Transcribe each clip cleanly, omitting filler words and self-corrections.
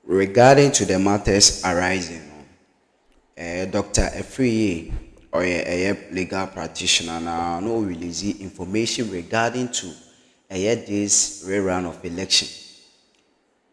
regarding to the matters arising, Dr. Efriye or a legal practitioner now no release information regarding to this rerun of election.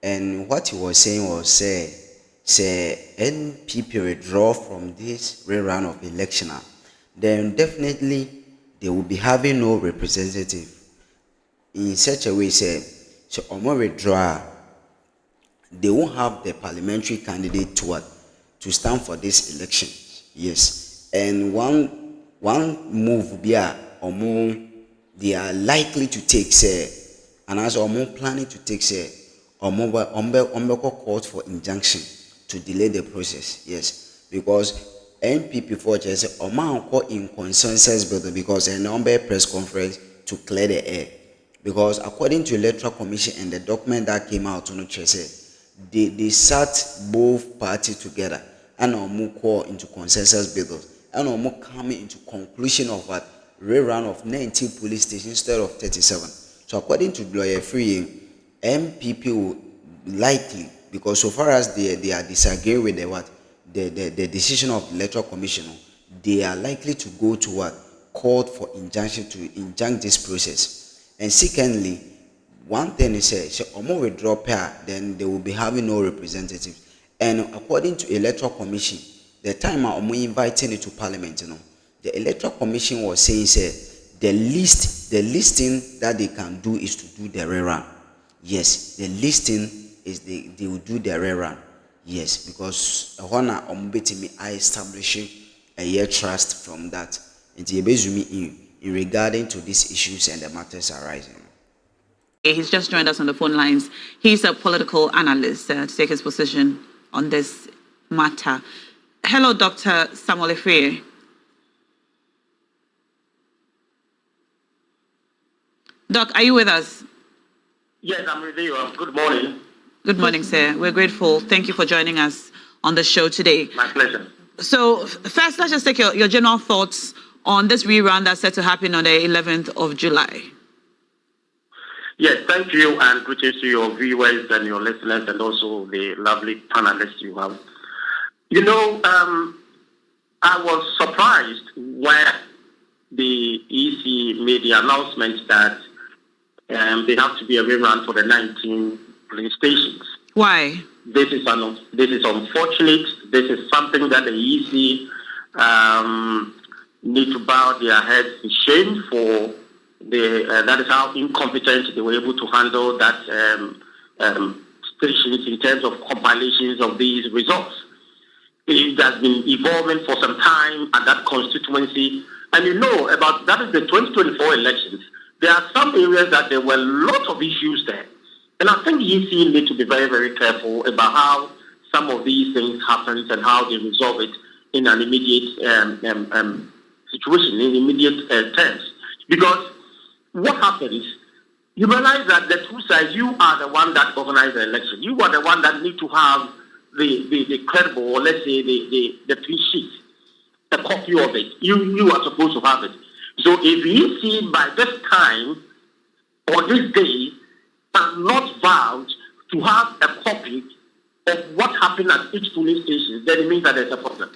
And what he was saying was say NPP withdraw from this rerun of election, then definitely they will be having no representative in such a way so omo withdraw, they won't have the parliamentary candidate to stand for this election. Yes, and one move be they are likely to take and as planning to take court for injunction to delay the process. Yes, because NPP for just in consensus building because a number press conference to clear the air. Because according to electoral commission and the document that came out on they sat both parties together and call into consensus builders and coming into conclusion of what rerun of 19 police stations instead of 37. So according to lawyer Free, MPP will likely, because so far as they are disagreeing with the decision of the electoral commission, they are likely to go to what court for injunction to injunct this process. And secondly, one thing is so omo withdraw pair, then they will be having no representatives. And according to electoral commission, the time omo inviting it to parliament, the electoral commission was saying the listing that they can do is to do the rerun. Yes, the listing is they will do the rerun. Yes, because Hona ombetimi I establishing a year trust from that. And in regarding to these issues and the matters arising. He's just joined us on the phone lines. He's a political analyst to take his position on this matter. Hello, Dr. Samuel Efriye. Doc, are you with us? Yes, I'm with you. Good morning. Good morning, sir. We're grateful. Thank you for joining us on the show today. My pleasure. So first, let's just take your general thoughts on this rerun that's set to happen on the 11th of July. Yes, thank you, and greetings to your viewers and your listeners and also the lovely panelists you have. I was surprised when the EC made the announcement that they have to be a rerun for the 19 police stations. Why? This is unfortunate. This is something that the EC need to bow their heads in shame for. That is how incompetent they were able to handle that stations in terms of compilations of these results. It has been evolving for some time at that constituency, and about that is the 2024 elections. There are some areas that there were lots of issues there, and I think the EC need to be very, very careful about how some of these things happen and how they resolve it in an immediate situation, in immediate terms. Because what happens, you realize that the two sides, you are the one that organized the election. You are the one that need to have the credible, or let's say the clean sheet, a copy of it. You are supposed to have it. So if you see by this time or this day are not vowed to have a copy of what happened at each police station, then it means that there's a problem.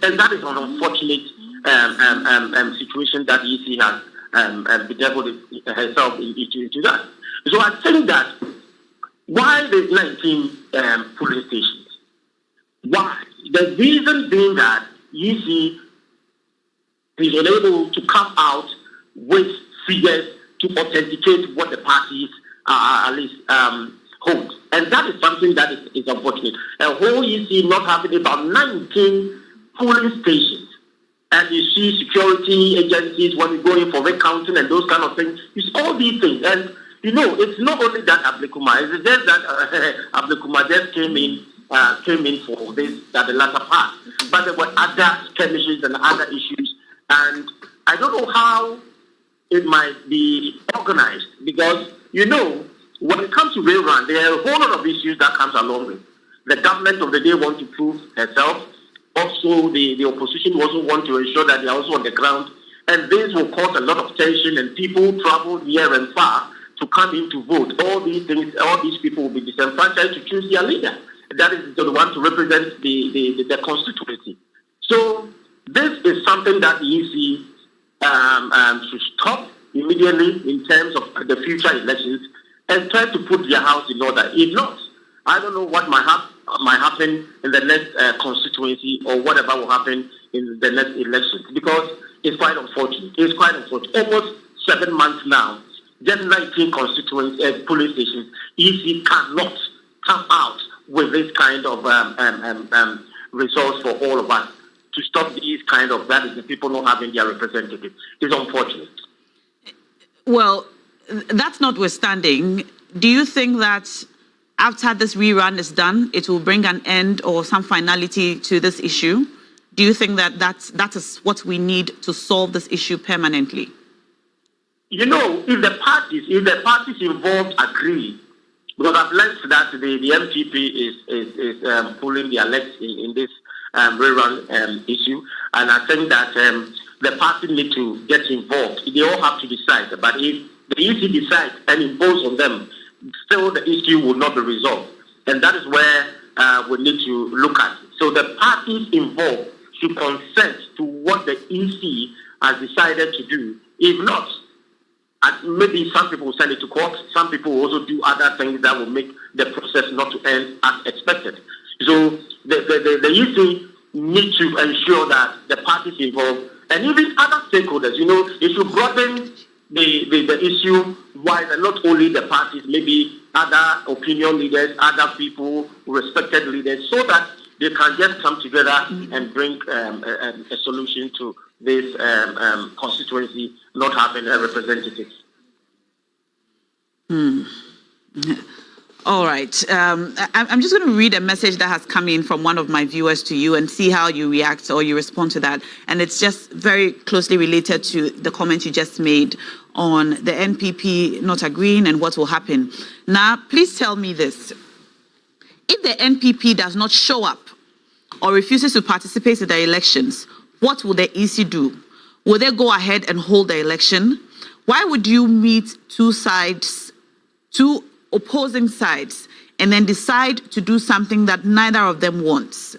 And that is an unfortunate situation that the EC has bedeviled herself into that. So I think that why there's 19 police stations? Why? The reason being that EC is unable to come out with figures to authenticate what the parties at least hold. And that is something that is unfortunate. A whole EC not having about 19 polling stations. And you see security agencies when you go in for recounting and those kind of things. It's all these things. And, it's not only that Akroma. It's just that Akroma just came in for this, that the latter part. But there were other skirmishes and other issues. And I don't know how it might be organized. Because, when it comes to rerun, there are a whole lot of issues that comes along with. The government of the day wants to prove herself. Also, the opposition also want to ensure that they are also on the ground. And this will cause a lot of tension, and people travel near and far to come in to vote. All these things, all these people will be disenfranchised to choose their leader. that is the one to represent the constituency. So this is something that the EC should stop immediately in terms of the future elections and try to put their house in order. If not, I don't know what might happen in the next constituency or whatever will happen in the next election, because it's quite unfortunate. It's quite unfortunate. Almost 7 months now, just 19 constituency police stations, EC cannot come out with this kind of results for all of us to stop these kind of, that is the people not having their representatives. It's unfortunate. Well, that's notwithstanding, do you think that after this rerun is done, it will bring an end or some finality to this issue? Do you think that that is what we need to solve this issue permanently? You know, if the parties involved agree, because I've learned that the NPP is pulling their legs in this rerun issue, and I think that the party need to get involved. They all have to decide. But if the EC decides and impose on them, still the issue will not be resolved. And that is where we need to look at. So the parties involved should consent to what the EC has decided to do. If not, maybe some people will send it to court. Some people will also do other things that will make the process not to end as expected. So the EC need to ensure that the parties involved and even other stakeholders, you know, they should broaden the issue wider, not only the parties, maybe other opinion leaders, other people, respected leaders, so that they can just come together and bring a solution to this constituency not having a representative. All right. I'm just going to read a message that has come in from one of my viewers to you and see how you react or you respond to that. And it's just very closely related to the comment you just made on the NPP not agreeing and what will happen. Now, please tell me this. If the NPP does not show up or refuses to participate in the elections, what will the EC do? Will they go ahead and hold the election? Why would you meet two opposing sides and then decide to do something that neither of them wants?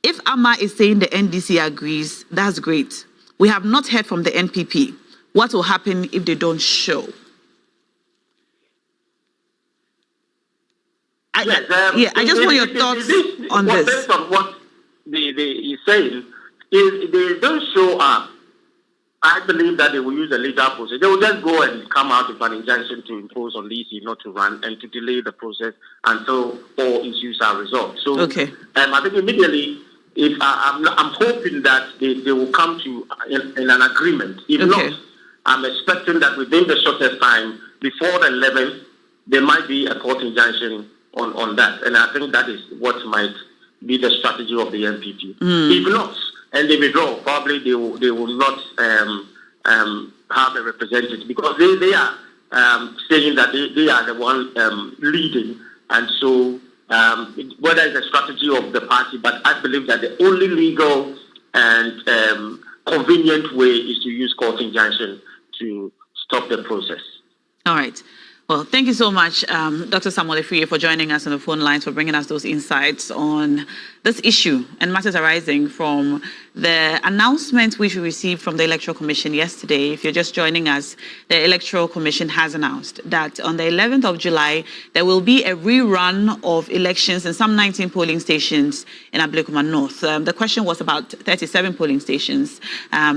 If Amma is saying the NDC agrees, that's great. We have not heard from the NPP. What will happen if they don't show? I just want your thoughts on this. Based on what he's saying, if they don't show up, I believe that they will use a legal process. They will just go and come out with an injunction to impose on the EC not to run and to delay the process until all issues are resolved. So, okay. I think immediately, if I'm hoping that they will come to in an agreement. If okay. not, I'm expecting that within the shortest time, before the 11th, there might be a court injunction on that. And I think that is what might be the strategy of the NPP. If not, and they withdraw, probably they will not have a representative, because they are saying that they are the one leading, and so whether it's a strategy of the party, but I believe that the only legal and convenient way is to use court injunction to stop the process. All right. Well, thank you so much, Dr. Samuel Efriye, for joining us on the phone lines, for bringing us those insights on this issue and matters arising from the announcement which we received from the Electoral Commission yesterday. If you're just joining us, the Electoral Commission has announced that on the 11th of July, there will be a rerun of elections in some 19 polling stations in Ablekuma North. The question was about 37 polling stations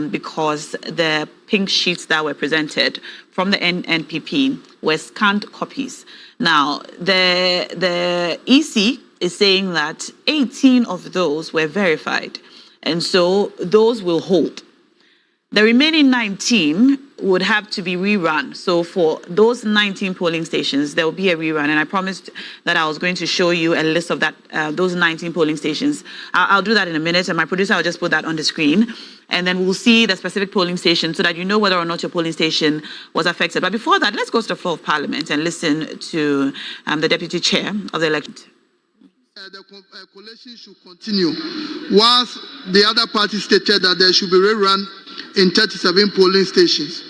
because the pink sheets that were presented from the NPP were scanned copies. Now, the EC is saying that 18 of those were verified, and so those will hold. The remaining 19 would have to be rerun. So for those 19 polling stations, there will be a rerun. And I promised that I was going to show you a list of that those 19 polling stations. I'll do that in a minute, and my producer will just put that on the screen. And then we'll see the specific polling station so that you know whether or not your polling station was affected. But before that, let's go to the floor of Parliament and listen to the Deputy Chair of the election. The collation should continue, whilst the other party stated that there should be rerun in 37 polling stations.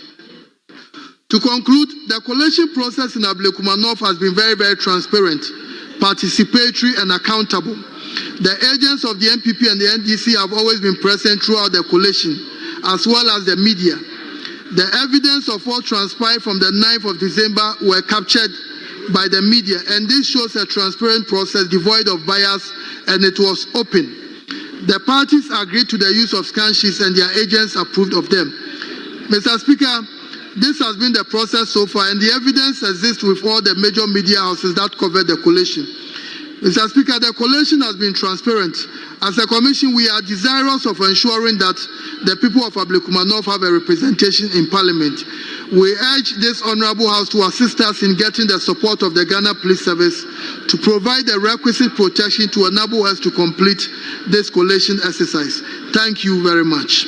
To conclude, the collation process in Ablekuma North has been very, very transparent. participatory, and accountable. The agents of the NPP and the NDC have always been present throughout the coalition, as well as the media. The evidence of what transpired from the 9th of December were captured by the media, and this shows a transparent process devoid of bias, and it was open. The parties agreed to the use of scan sheets and their agents approved of them. Mr. Speaker, this has been the process so far, and the evidence exists with all the major media houses that covered the coalition. Mr. Speaker, the coalition has been transparent. As a commission, we are desirous of ensuring that the people of Ablekuma North have a representation in Parliament. We urge this Honourable House to assist us in getting the support of the Ghana Police Service to provide the requisite protection to enable us to complete this coalition exercise. Thank you very much.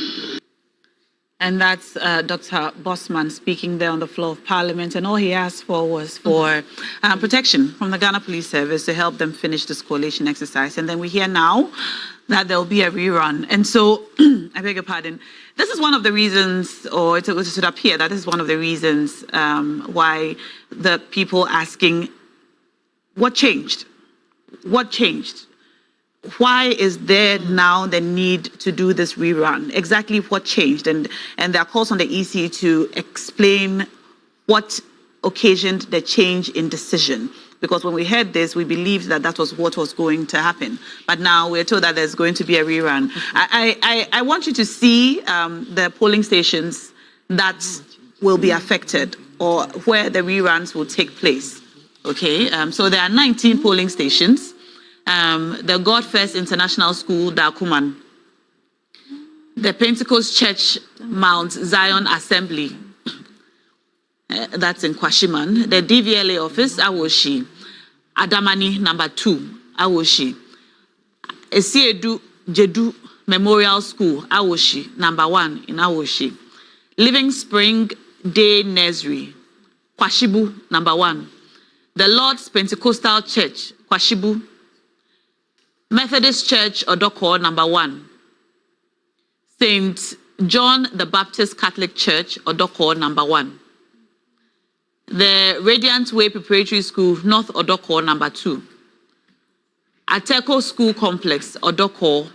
And that's Dr. Bosman speaking there on the floor of Parliament. And all he asked for was for protection from the Ghana Police Service to help them finish this coalition exercise. And then we hear now that there will be a rerun. And so, I beg your pardon, this is one of the reasons, or it should appear that this is one of the reasons why the people asking, what changed? What changed? Why is there now the need to do this rerun? Exactly what changed? And there are calls on the EC to explain what occasioned the change in decision. Because when we heard this, we believed that that was what was going to happen. But now we're told that there's going to be a rerun. I want you to see the polling stations that will be affected or where the reruns will take place. Okay, so there are 19 polling stations. The God First International School, Dakuman, the Pentecost Church, Mount Zion Assembly, that's in Kwashiman, the DVLA office, Awoshi, Adamani, number 2, Awoshi, Esiedu Jedu Memorial School, Awoshi, number 1 in Awoshi, Living Spring Day Nursery, Kwashibu, number 1, the Lord's Pentecostal Church, Kwashibu, Methodist Church, Odoko, number 1. St. John the Baptist Catholic Church, Odoko, number 1. The Radiant Way Preparatory School, North Odoko, number 2. Ateko School Complex, Odoko.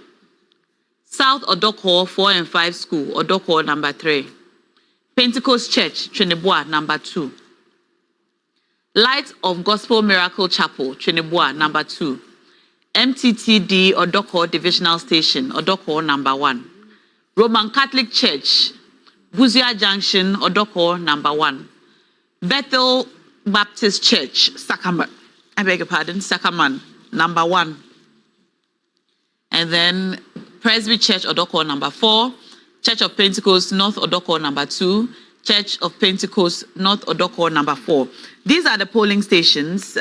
South Odoko 4 and 5 School, Odoko, number 3. Pentecost Church, Trinidad, number 2. Light of Gospel Miracle Chapel, Trinidad, number 2. MTTD Odoko Divisional Station, Odoko, number 1. Roman Catholic Church, Buzia Junction, Odoko, number 1. Bethel Baptist Church, Sakaman, I beg your pardon, Sakaman, number 1. And then Presby Church, Odoko, number 4. Church of Pentecost, North Odoko, number 2. Church of Pentecost, North Odoko, number 4. These are the polling stations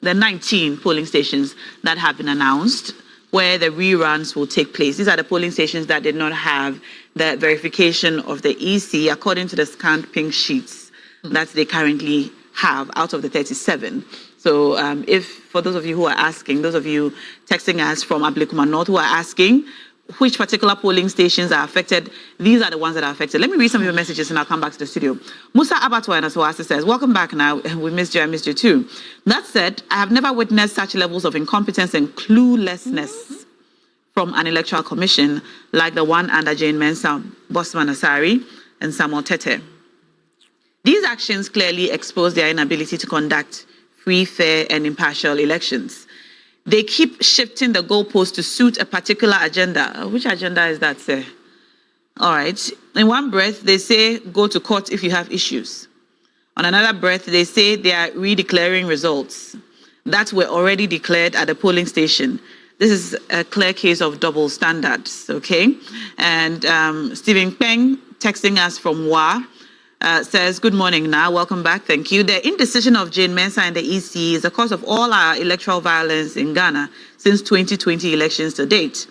the 19 polling stations that have been announced where the reruns will take place. These are the polling stations that did not have the verification of the EC according to the scanned pink sheets that they currently have out of the 37. So if, for those of you who are asking, those of you texting us from Ablekuma North who are asking which particular polling stations are affected, these are the ones that are affected. Let me read some of your messages and I'll come back to the studio. Musa Abatwa and Aswasi says, welcome back now. We missed you, I missed you too. That said, I have never witnessed such levels of incompetence and cluelessness from an electoral commission like the one under Jane Mensah, Bosman Asari, and Samuel Tete. These actions clearly expose their inability to conduct free, fair, and impartial elections. They keep shifting the goalpost to suit a particular agenda. Which agenda is that, sir? All right. In one breath, they say go to court if you have issues. On another breath, they say they are redeclaring results that were already declared at the polling station. This is a clear case of double standards, okay? And Stephen Peng, texting us from WA, says, good morning now, welcome back, thank you. The indecision of Jane Mensah and the EC is the cause of all our electoral violence in Ghana since 2020 elections to date.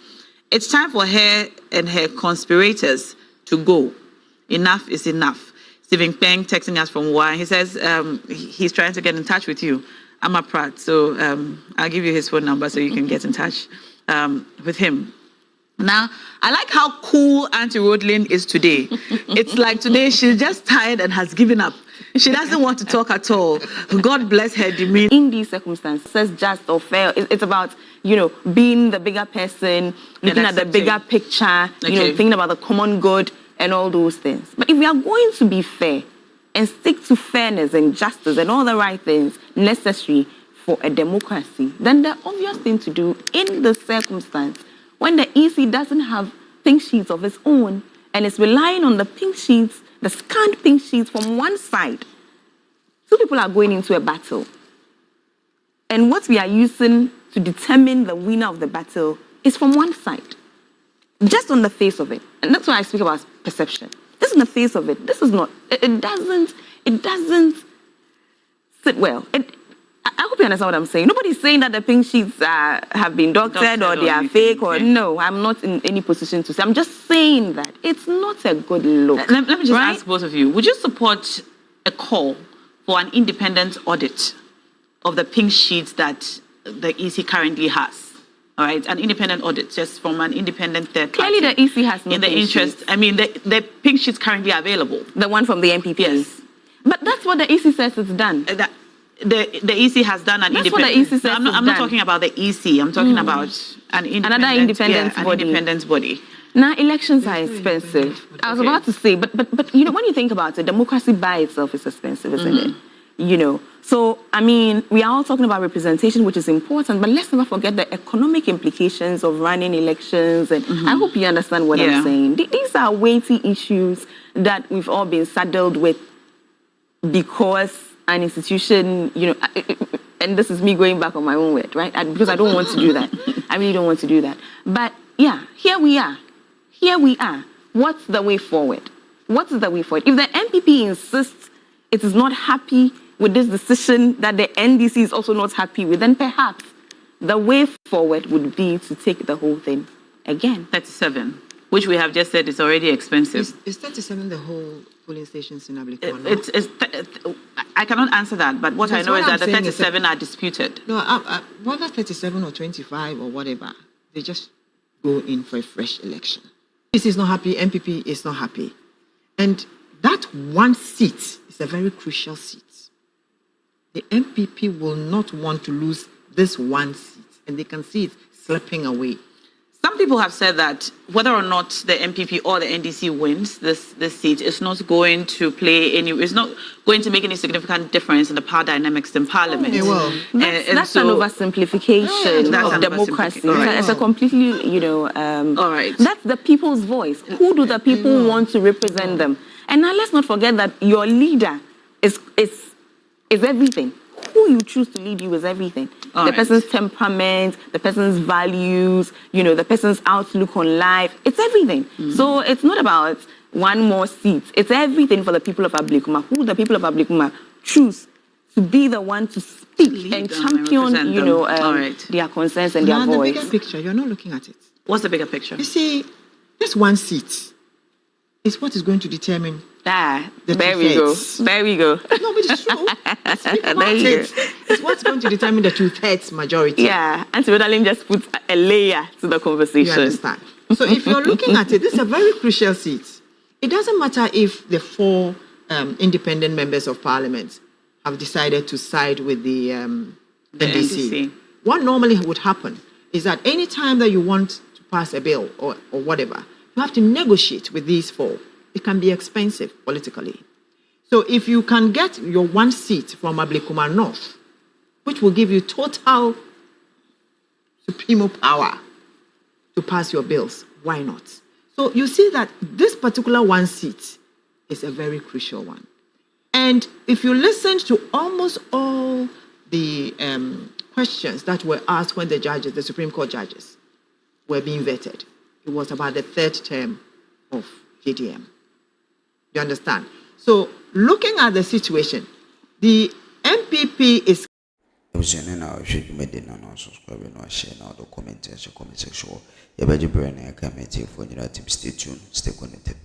It's time for her and her conspirators to go. Enough is enough. Stephen Peng texting us from WA, he says he's trying to get in touch with you. I'm a Pratt, so I'll give you his phone number so you can get in touch with him. Now, I like how cool Auntie Rodlin is today. It's like today she's just tired and has given up. She doesn't want to talk at all. God bless her demeanor. In these circumstances, just or fair, it's about, being the bigger person, looking at the bigger picture, thinking about the common good and all those things. But if we are going to be fair and stick to fairness and justice and all the right things necessary for a democracy, then the obvious thing to do in the circumstance when the EC doesn't have pink sheets of its own and is relying on the pink sheets, the scanned pink sheets from one side, two people are going into a battle. And what we are using to determine the winner of the battle is from one side, just on the face of it. And that's why I speak about perception. Just on the face of it, this is not, it doesn't sit well. I hope you understand what I'm saying. Nobody's saying that the pink sheets have been doctored or they are fake or no, I'm not in any position to say. I'm just saying that it's not a good look. Let me just ask both of you. Would you support a call for an independent audit of the pink sheets that the EC currently has? All right, an independent audit, just from an independent third party. Clearly the EC has no in the interest, I mean, the pink sheets currently available. The one from the NPP? Yes. But that's what the EC says it's done. The EC has done an That's independent. What the EC says I'm not talking about the EC. I'm talking about another independent body. An independent body. Now elections are expensive. I was about to say, but when you think about it, democracy by itself is expensive, isn't it? So I mean, we are all talking about representation, which is important, but let's never forget the economic implications of running elections. And I hope you understand what I'm saying. These are weighty issues that we've all been saddled with because an institution, and this is me going back on my own word, right? Because I don't want to do that. I really don't want to do that. But yeah, here we are. What's the way forward? If the NPP insists it is not happy with this decision that the NDC is also not happy with, then perhaps the way forward would be to take the whole thing again. 37, which we have just said is already expensive. Is 37 the whole polling stations in Akroma? I cannot answer that, but what I know is that the 37 are disputed. No, whether 37 or 25 or whatever, they just go in for a fresh election. This is not happy, NPP is not happy. And that one seat is a very crucial seat. The NPP will not want to lose this one seat, and they can see it slipping away. Some people have said that whether or not the NPP or the NDC wins this seat, it's not going to it's not going to make any significant difference in the power dynamics in Parliament. That's an oversimplification of democracy. Right. It's a completely, all right. That's the people's voice. Who do the people want to represent them? And now let's not forget that your leader is everything. Who you choose to lead you is everything. The person's temperament, the person's values, the person's outlook on life. It's everything. So it's not about one more seat. It's everything for the people of Ablekuma. Who the people of Ablekuma choose to be the one to speak and champion, their concerns and their voice. The bigger picture, you're not looking at it. What's the bigger picture? You see, this one seat is what is going to determine. There we go. No, but it's true. It's what's going to determine the 2/3 majority. Yeah, Auntie Rodalim just put a layer to the conversation. You understand? So if you're looking at it, this is a very crucial seat. It doesn't matter if the 4 independent members of parliament have decided to side with the NDC. What normally would happen is that any time that you want to pass a bill or whatever, you have to negotiate with these 4. It can be expensive politically. So if you can get your one seat from Ablekuma North, which will give you total supreme power to pass your bills, why not? So you see that this particular one seat is a very crucial one. And if you listen to almost all the questions that were asked when the Supreme Court judges were being vetted, it was about the 3rd term of JDM. You understand? So, looking at the situation, the NPP is. Subscribe and share now the comment section. Stay tuned, stay connected.